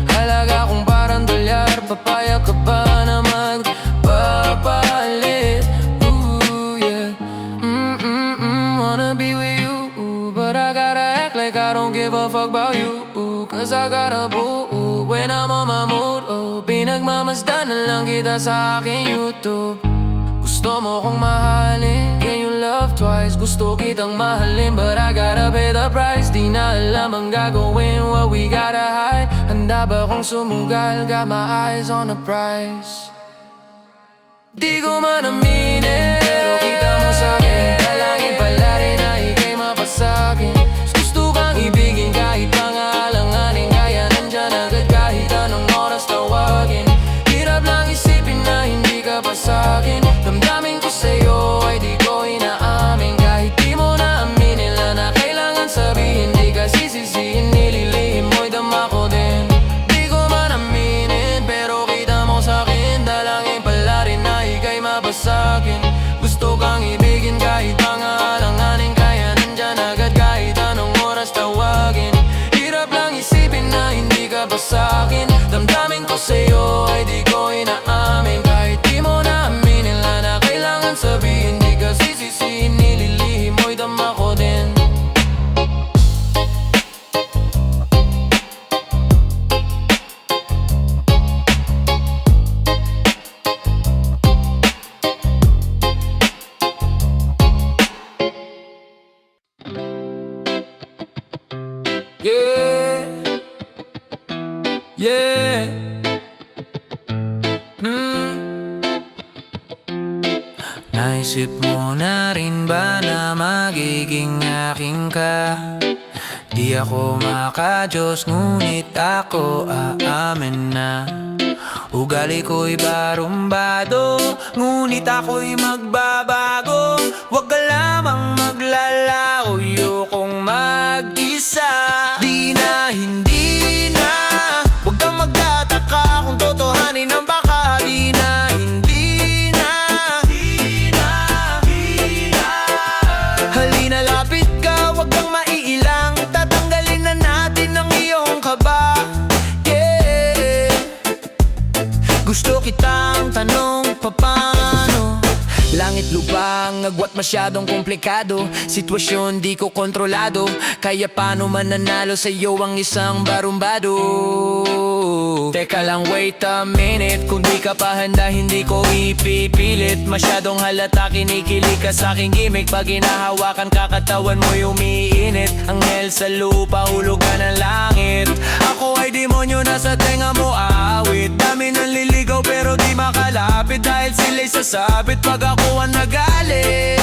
Halaga kong parang dolyar, papayag ka ba na magpapalit? Ooh, yeah. Wanna be with you, but I gotta act like I don't give a fuck about you. Cause I got a boo when I'm on my mood. Oh, pinagmamasdan na lang kita sa aking YouTube. Gusto mo kong mahalin, can you love twice? Gusto kitang mahalin, but I gotta pay the price. Di na alam ang gagawin, what we gotta hide. Handa ba kong sumugal, got my eyes on the prize. Di ko man aminin, pero kita mo sa'kin. Dalangin pala rin na ika'y mapasakin. Gusto kang ibigin kahit pangalanganin. Kaya nandyan agad kahit anong oras tawagin. Hirap lang isipin na hindi ka pa sa'kin. Damdamin ko sa'yo ay di ko inaamin. Kahit di mo na aminin lang na kailangan sabihin. Di ka sisisihin, nililihim mo'y dama ko din. Di ko man aminin, pero kita mo sa'kin. Dalangin pala rin na ika'y mapasakin. Gusto kang ibigin kahit pangalanganin. Kaya nandyan agad kahit anong oras tawagin. Hirap lang isipin na hindi ka pa sa'kin. Damdamin ko sa'yo ay di ko inaamin. Kahit di mo na aminin lang na kailangan sabihin. Di ka sisisihin, nililihim mo'y dama ko din. Yeah, yeah. Naisip mo na rin ba na magiging aking ka? Di ako makajos, ngunit ako aamin na ugali ko'y barumbado, ngunit ako'y magbabago. Huwag ka lamang maglalako, ayokong mag-isa. Di na, hindi na, huwag kang magtataka kung totohanin ang baka. Di na, hindi na, halina lapit ka, huwag kang maiilang. Tatanggalin na natin ang iyong kaba. Yeah. Gusto kitang tanong paano Langit lupang agwat masyadong komplikado, sitwasyon di ko kontrolado, kaya paano mananalo sa'yo ang isang barumbado? Teka lang, wait a minute, kung di ka pa handa hindi ko ipipilit. Masyadong halata, kinikilig ka sa'king gimmick. Pag hinahawakan kakatawan mo'y umiinit. Anghel sa lupa, hulog ka ng langit. Ako ay demonyo na sa tenga mo awit. Dami nang liligaw pero di makalapit, dahil sila'y sasabit pag ako ang nagalit.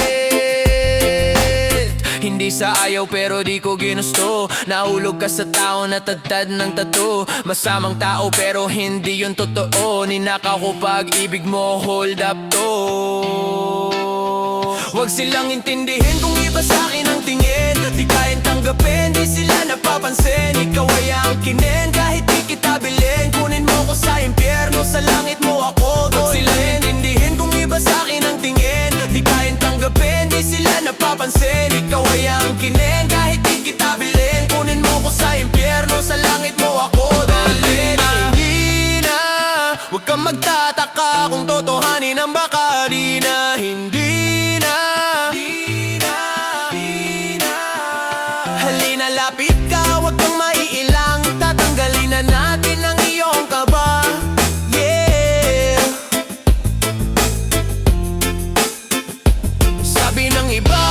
Hindi sa ayaw pero di ko ginusto. Nahulog ka sa tao na tadtad ng tattoo. Masamang tao pero hindi yun totoo. Ninakaw ko pag-ibig mo, hold up to. Huwag silang intindihin kung iba sa'kin ang tingin. Di kayang tanggapin, di sila napapansin. Ikaw ay angkinin kahit di kita bilhin. Kunin mo ko sa impyerno, sa langit mo ako doon. Huwag silang intindihin kung iba sa'kin ang tingin. Di kayang tanggapin, di sila napapansin. Ikaw ay angkinin kahit di kita bilhin. Kunin mo ko sa impyerno, sa langit mo ako dalhin. Hindi na, huwag kang magtataka kung totohanin ang baka. Di na, hindi na, halina lapit ka, huwag kang maiilang. Tatanggalin na natin ang iyong kaba. Yeah. Sabi ng iba,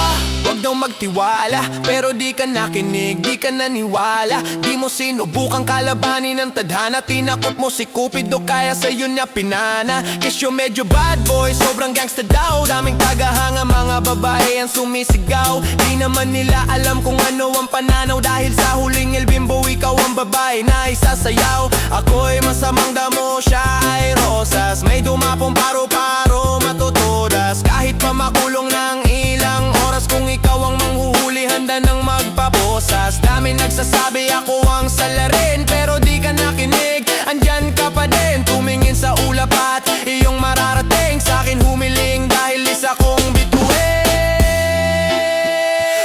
huwag daw magtiwala, pero di ka nakinig, di ka naniwala. Di mo sinubukang kalabanin ng tadhana. Tinakot mo si Cupido, kaya sa'yo niya pinana. Kesyo medyo bad boy, sobrang gangsta daw. Daming tagahanga, mga babae ang sumisigaw. Di naman nila alam kung ano ang pananaw, dahil sa huling El Bimbo ikaw ang babae na isasayaw. Ako'y masamang damo, siya ay rosas. May dumapong paro-paro, matutudas. Kahit pa makulong ng ilang oras, kung ikaw ang manghuhuli, handa nang magpaposas. Dami nagsasabi ako ang salarin, pero di ka nakinig. Andyan ka pa din, tumingin sa ulap at iyong mararating. Sa'kin humiling dahil isa kong bituin.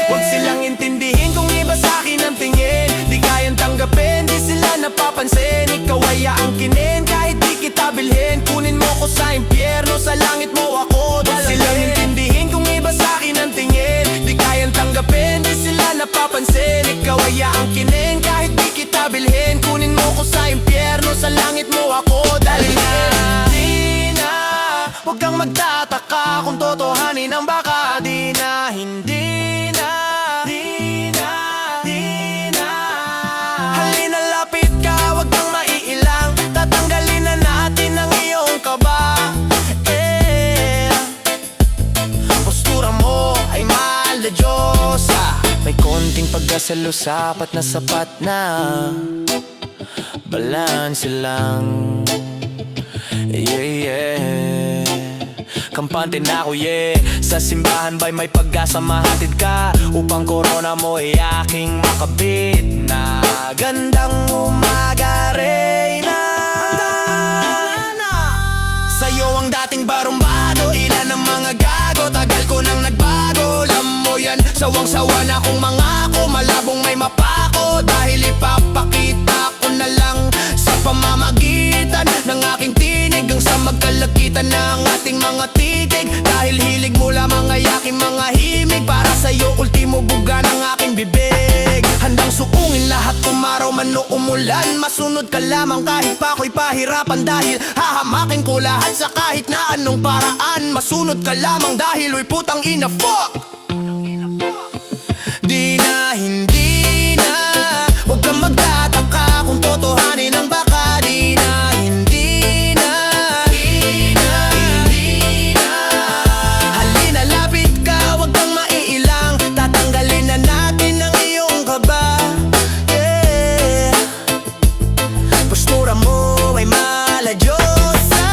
Huwag silang intindihin kung iba sa'kin ang tingin. Di kayang tanggapin, di sila napapansin. Ikaw ay aangkinin kahit di kita bilhin. Kunin mo ko sa impyerno, sa langit mo ako dalhin. Huwag silang intindihin kung iba sa'kin ang tingin. Di kayang tanggapin, di sila napapansin. Ikaw ay aangkinin kahit di kita bilhin. Kunin mo ko sa impyerno, sa langit mo ako dalhin. Di na, huwag kang magtataka kung totohanin ang baka. Di na, hindi na, di na, di na. Halina lapit ka, huwag kang maiilang. Tatanggalin na natin ang iyong kaba. Postura mo ay maladyosa. May konting pagkasalo, sapat na balanse lang. Yeah, yeah. Kampante na ako, yeah. Sa simbahan ba'y may pag-asa mahatid ka, upang korona mo ay aking makabit na. Gandang umaga, Reyna. Sa'yo ang dating barumbado, ilan ang mga gago. Tagal ko nang nagbago, alam mo yan. Sawang-sawa na kong mangako, malabong may mapako. Dahil ipapakita ko na lang sa pamamagitan ng aking tinig, hanggang sa magkalakitan ng ating mga titig. Dahil hilig mo lamang ay aking mga himig, para sa'yo ultimo buga ng aking bibig. Handang suungin lahat, umaraw man o umulan. Masunod ka lamang kahit pa ako'y pahirapan, dahil hahamakin ko lahat sa kahit na anong paraan. Masunod ka lamang dahil uy putang ina fuck. Di na, hindi na, huwag kang magtataka kung totohanin ang baka. Di na, hindi na, hindi na, hindi na. Halina lapit ka, huwag kang maiilang. Tatanggalin na natin ang iyong kaba. Yeah. Postura mo ay maladyosa.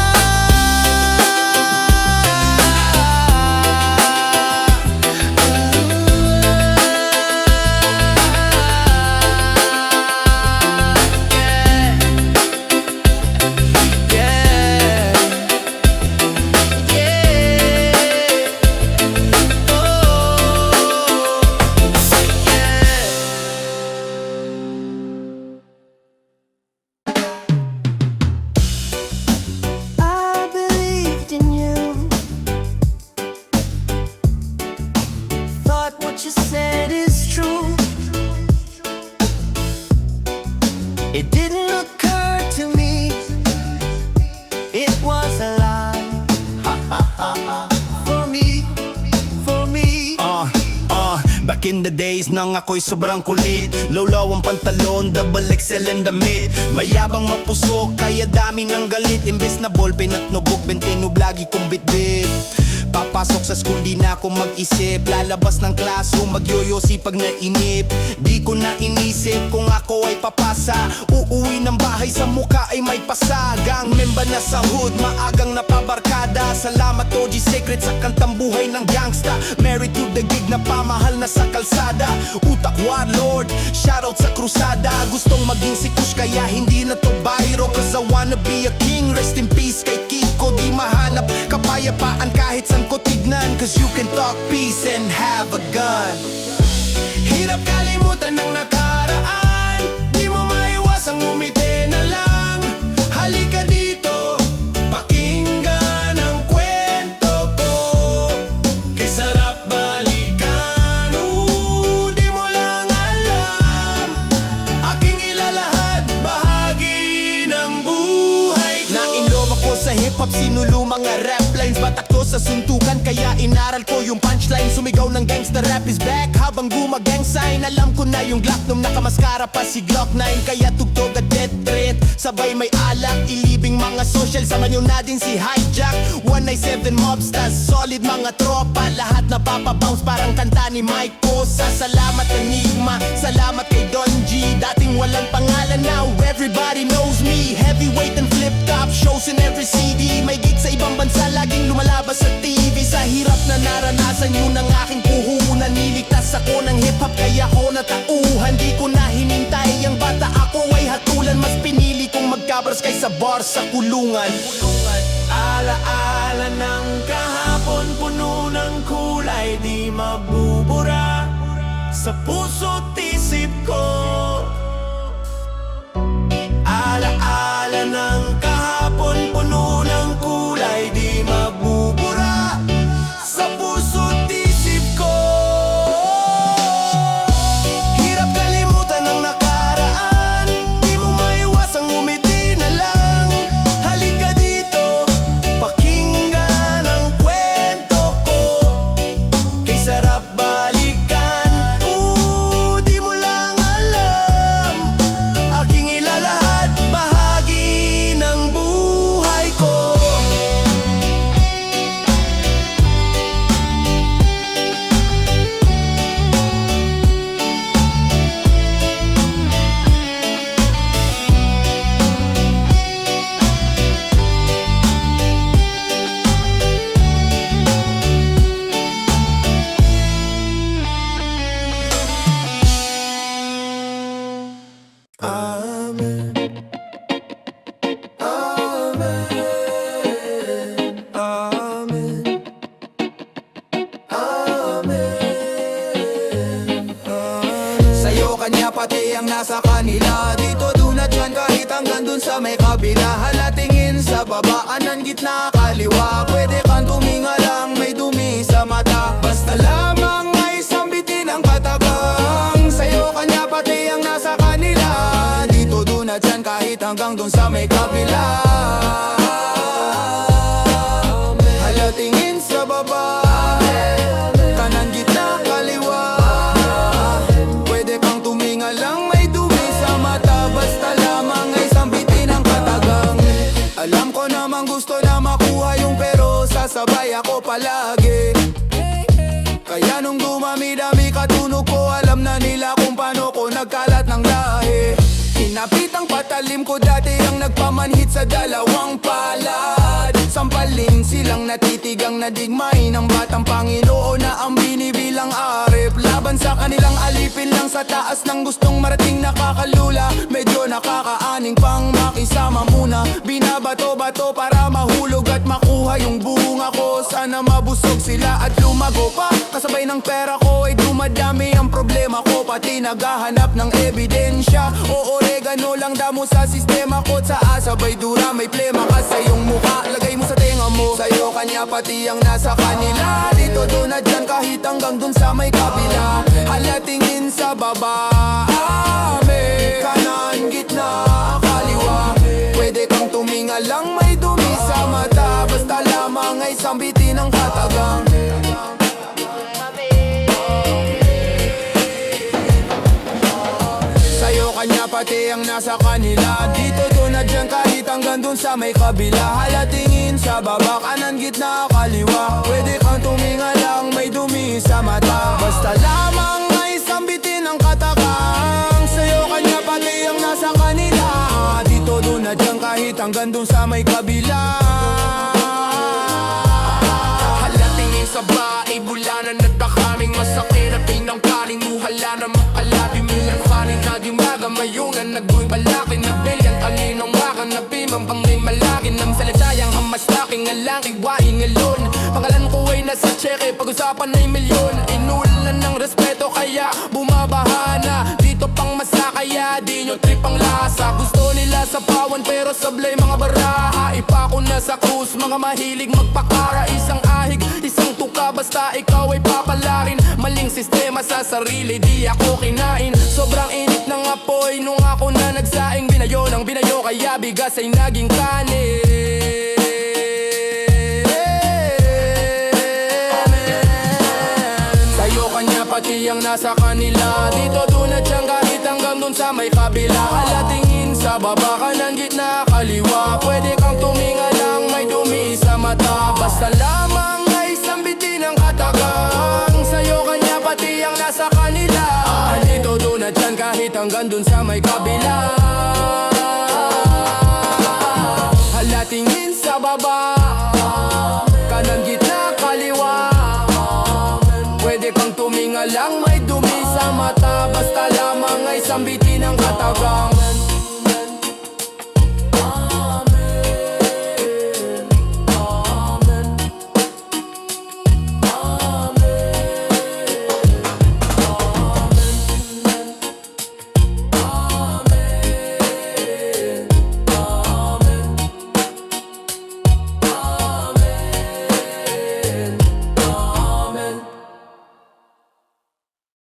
na days nang ako'y sobrang kulit. Lolaw ang pantalon, double XL and damit. Mayabang mapusok, kaya dami ng galit. Imbes na ballpen at notebook, 29 lagi kong bitbit. Papasok sa school, di na ako mag-isip. Lalabas ng classroom, magyoyosi pag nainip. Di ko na inisip kung ako ay papasa. Uuwi ng bahay, sa muka ay may pasagang. Memba na sa hood, maagang napabarkada. Salamat OG Secret sa kantang buhay ng gangsta. Married to the gig na pamahal na sa kalsada. Utak warlord, shoutout sa krusada. Gustong maging si Kush kaya hindi na to viral. Cause I wanna be a king, rest in peace kay Kiko. Di mahanap kapayapaan kahit saan ko tignan. Cause you can talk peace and have a gun. Hirap kalimutan ng nakaraan. Di mo maiwasang umiti na lang. Halika dito, pakinggan ang kwento ko. Kay sarap balikan, di mo lang alam. Aking ilalahad, bahagi ng buhay ko. Na-inlove ako sa hip-hop, sinulo mga rap lines. Batak to sa suntukan, kaya inaral ko yung punchline. Sumigaw ng gangsta rap is back, habang gumagang sign. Alam ko na yung Glock nung nakamaskara pa si Glock 9. Kaya tugtog at death threat, sabay may alak. Ilibing mga social, sama nyo na din si Hijack. 197 mobsters, solid mga tropa. Lahat na papabounce parang kanta ni Mike Cosa. Salamat Enigma, salamat kay Don G. Dating walang pangalan, now everybody knows me. Heavyweight and flip top, shows in every CD. May gig sa ibang bansa, laging lumalabas sa TV. Sa hirap na naranasan yun ang aking puhunan. Niligtas ako ng hip-hop kaya ko natauhan. Di ko na hinintay ang bata, ako ay hatulan. Mas pinili kong magkabars kaysa bar sa kulungan. Alaala ng kahapon, puno ng kulay, di mabubura sa puso't isip ko. Alaala ng kahapon, puno ng kulay, di mabubura sa puso't isip ko. Hirap kalimutan ang nakaraan. Di mo maiwasang umiti na lang. Halika dito, pakinggan ang kwento ko. Kay sarap balikan, di mo lang alam. Aking ilalahad, bahagi ng buhay ko. Amen. Amen. Amen. Amen. Sa'yo kanya pati ang nasa kanila. Dito dun at dyan kahit hanggang dun sa may kabila. Halatingin sa babaan ng gitna kaliwa. Pwede kang tuminga lang, may dumi sa mata. Basta lamang ay sambitin ang katagang. Sa'yo kanya pati ang nasa kanila. Dito dun at dyan kahit hanggang dun sa may kabila. Halatingin sa baba, kanan gitna kaliwa. Pwede kang tuminga lang, may dumi sa mata. Basta lamang ay sambitin ang katagang. Alam ko namang gusto na makuha yung pero sasabay ako palagi. Kaya nung dumami-dami katunog ko, alam na nila kung paano ko nagkalat ng lahi. Kinapitang patalim ko dati ang nagpamanhit sa dalawang palad. Sampalin silang natitigang nadigmay ng batang Panginoon na ang binibilang arep. Laban sa kanilang alipin lang sa taas ng gustong marating nakakalula. Medyo nakakaaning pang makisama muna. Binabato-bato para mahulog at makuha yung bunga ko. Sana mabusog sila at lumago pa. Kasabay ng pera ko ay dumadami ang problema ko. Pati naghahanap ng ebidensya. O oregano lang damo sa sistema ko. Sa asabay dura may plema ka sa iyong mukha. Lagay mo sa tenga mo. Sa'yo kanya pati ang nasa kanila. Dito dun at dyan kahit hanggang dun sa may kabila. Halatingin sa baba, kanan gitna kaliwa. Pwede kang tuminga lang, may dumi sa mata. Basta lamang ay sambitin ang katagang. nasa kanila. Dito, doon at dyan, kahit hanggang dun sa may kabila. Halatingin sa baba, kanan, gitna, kaliwa. Pwede kang tuminga lang, may dumi sa mata. Basta lamang ay sambitin ang katakang sa'yo kanya pati ang nasa kanila. Dito, doon at dyan, kahit hanggang dun sa may kabila. Halatingin sa bae, bulanan at takaming masakit at pinangkaling muhala na makalabi mo yan fanin. Naging magamayungan, nagbuhay balakin na bilyan, talinong wakan na pimang pangay malakin. Ang salatayang hamaslaking alaki, waing alon. Pangalan ko ay nasa cheque, pag-usapan ay milyon. Inulan ng respeto kaya bumabaha na. Dito pang masakaya, di nyo trip ang lasa. Gusto nila sa pawan pero sablay mga baraha. Ipako na sa krus, mga mahilig magpakara. Isang ahig, isang tuka, basta ikaw ay papalarin. Maling sistema sa sarili, di ako kinain. Sobrang init ng apoy nung ako na nagsaing. Binayo ng binayo, kaya bigas ay naging kanin. Sa'yo kanya pati ang nasa kanila. Dito doon at dyan, kahit hanggang doon sa may kabila. Halatingin sa baba, kanan, gitna, kaliwa. Pwede kang tuminga lang, may dumi sa mata. Basta lamang ay sambitin ang katagang sa'yo kanya pati ang nasa kanila. Dito doon at dyan, kahit hanggang doon sa may kabila. Halatingin sa baba, kanan, gitna, kaliwa. Pwede kang tuminga lang, may dumi sa mata. Basta lamang ay sambitin ang katagang